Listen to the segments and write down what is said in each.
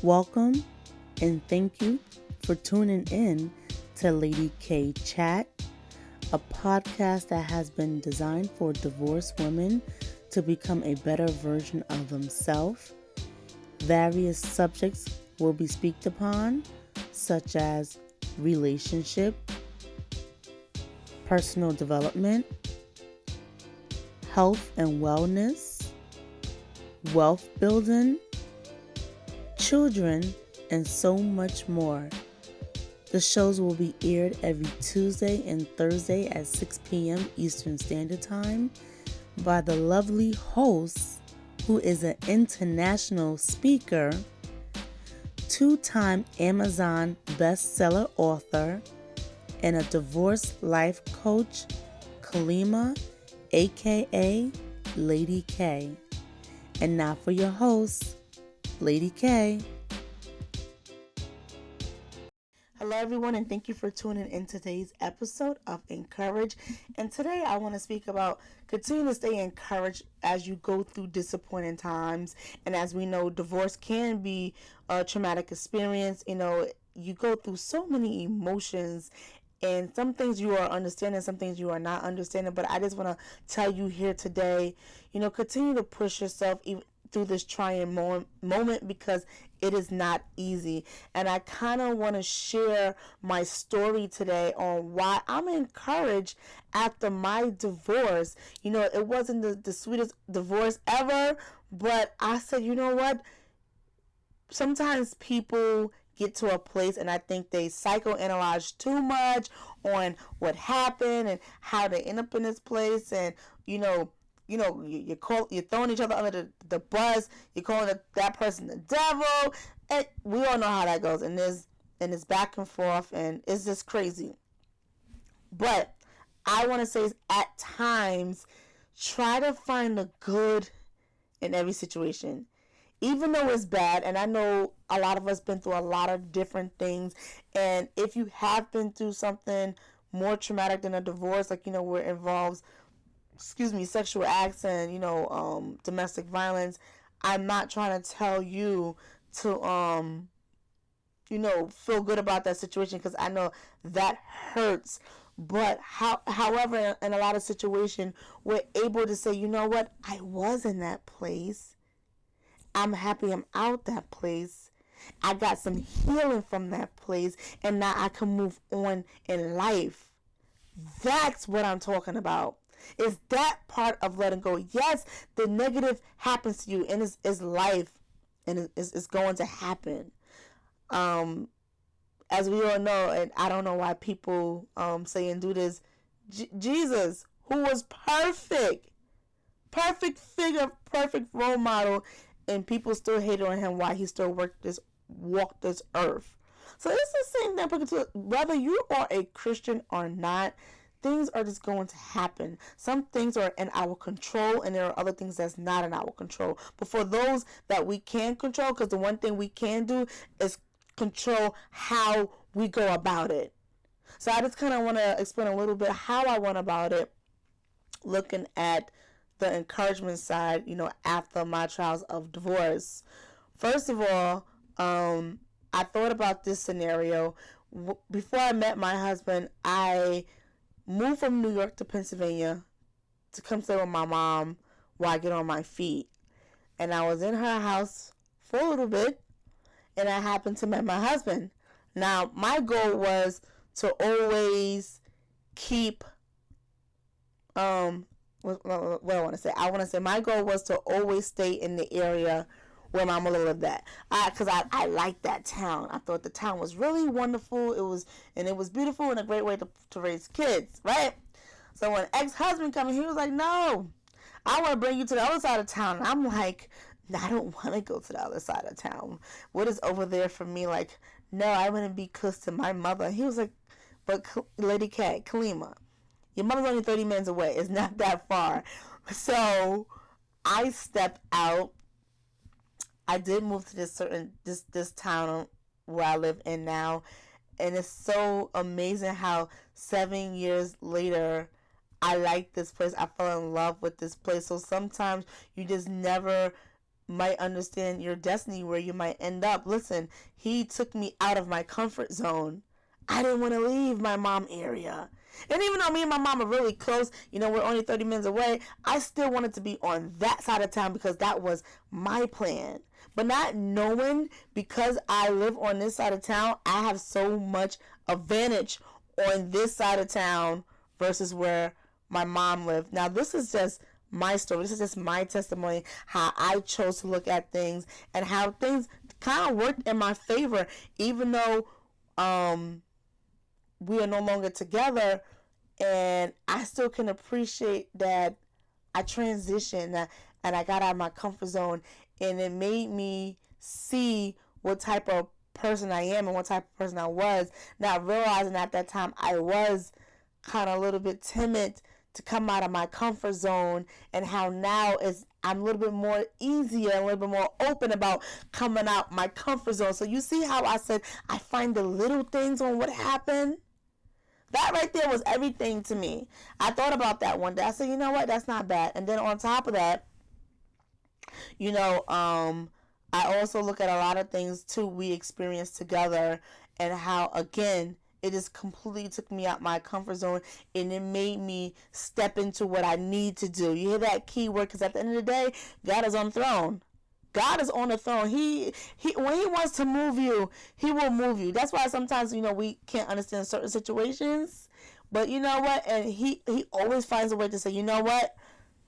Welcome and thank you for tuning in to Lady K Chat, a podcast that has been designed for divorced women to become a better version of themselves. Various subjects will be speaked upon, such as relationship, personal development, health and wellness, wealth building, children, and so much more. The shows will be aired every Tuesday and Thursday at 6 p.m. Eastern Standard Time by the lovely host, who is an international speaker, two-time Amazon bestseller author, and a divorce life coach, Kalima, aka Lady K. And now for your host, Lady K. Hello everyone, and thank you for tuning in today's episode of Encourage. And today I want to speak about continuing to stay encouraged as you go through disappointing times. And as we know, divorce can be a traumatic experience. You go through so many emotions, and some things you are understanding, some things you are not understanding. But I just want to tell you here today, continue to push yourself even through this trying moment, because it is not easy. And I kind of want to share my story today on why I'm encouraged after my divorce. It wasn't the sweetest divorce ever, but I said, you know what? Sometimes people get to a place and I think they psychoanalyze too much on what happened and how they end up in this place. And you're throwing each other under the bus. You're calling that person the devil, and we all know how that goes. And there's back and forth, and it's just crazy. But I want to say, at times, try to find the good in every situation, even though it's bad. And I know a lot of us been through a lot of different things, and if you have been through something more traumatic than a divorce, where it involves sexual acts and, domestic violence, I'm not trying to tell you to, feel good about that situation, because I know that hurts. But however, in a lot of situations, we're able to say, you know what, I was in that place. I'm happy I'm out that place. I got some healing from that place, and now I can move on in life. That's what I'm talking about. Is that part of letting go. Yes, the negative happens to you, and it's life, and it's going to happen. As we all know, and I don't know why people say and do this, Jesus, who was perfect figure, perfect role model, and people still hated on him while he still walked this earth. So it's the same thing, whether you are a Christian or not. Things are just going to happen. Some things are in our control, and there are other things that's not in our control. But for those that we can control, because the one thing we can do is control how we go about it. So I just kind of want to explain a little bit how I went about it, looking at the encouragement side, after my trials of divorce. First of all, I thought about this scenario. Before I met my husband, I moved from New York to Pennsylvania to come stay with my mom while I get on my feet. And I was in her house for a little bit, and I happened to meet my husband. Now, my goal was to always keep, what I want to say. I want to say my goal was to always stay in the area where my mother lived at, because I liked that town. I thought the town was really wonderful. It was beautiful, and a great way to raise kids, right? So when ex-husband came, he was like, "No, I want to bring you to the other side of town." And I'm like, "I don't want to go to the other side of town. What is over there for me?" Like, no, I want to be close to my mother. He was like, "But Lady K, Kalima, your mother's only 30 minutes away. It's not that far." So I stepped out. I did move to this town where I live in now, and it's so amazing how 7 years later I like this place. I fell in love with this place. So sometimes you just never might understand your destiny, where you might end up. Listen, he took me out of my comfort zone. I didn't want to leave my mom area. And even though me and my mom are really close, we're only 30 minutes away, I still wanted to be on that side of town because that was my plan. But not knowing, because I live on this side of town, I have so much advantage on this side of town versus where my mom lived. Now, this is just my story. This is just my testimony, how I chose to look at things and how things kind of worked in my favor, even though we are no longer together. And I still can appreciate that I transitioned and I got out of my comfort zone, and it made me see what type of person I am and what type of person I was. Now, realizing at that time I was kind of a little bit timid to come out of my comfort zone, and how now I'm a little bit more easier, a little bit more open about coming out my comfort zone. So you see how I said I find the little things on what happened? That right there was everything to me. I thought about that one day. I said, you know what? That's not bad. And then on top of that, I also look at a lot of things too we experienced together, and how, again, it just completely took me out my comfort zone, and it made me step into what I need to do. You hear that key word? Because at the end of the day, God is on the throne. God is on the throne. He when he wants to move you, he will move you. That's why sometimes, we can't understand certain situations. But you know what? And he always finds a way to say, you know what?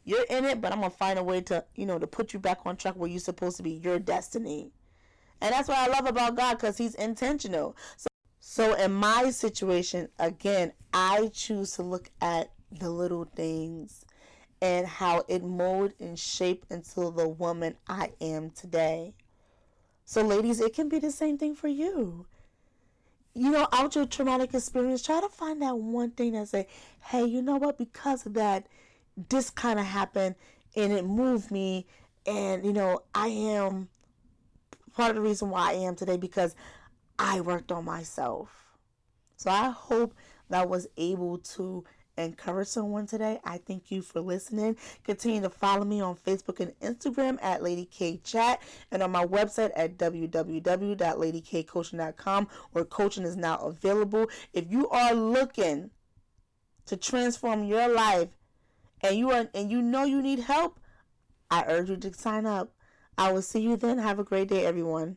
You're in it, but I'm going to find a way to, to put you back on track where you're supposed to be, your destiny. And that's what I love about God, because he's intentional. So in my situation, again, I choose to look at the little things and how it molded and shaped into the woman I am today. So ladies, it can be the same thing for you. Out your traumatic experience, try to find that one thing that say, hey, you know what? Because of that, this kind of happened and it moved me. And, I am part of the reason why I am today, because I worked on myself. So I hope that was able to encourage someone today. I thank you for listening. Continue to follow me on Facebook and Instagram at Lady K Chat, and on my website at www.ladykcoaching.com, where coaching is now available. If you are looking to transform your life and you need help, I urge you to sign up. I will see you then. Have a great day, everyone.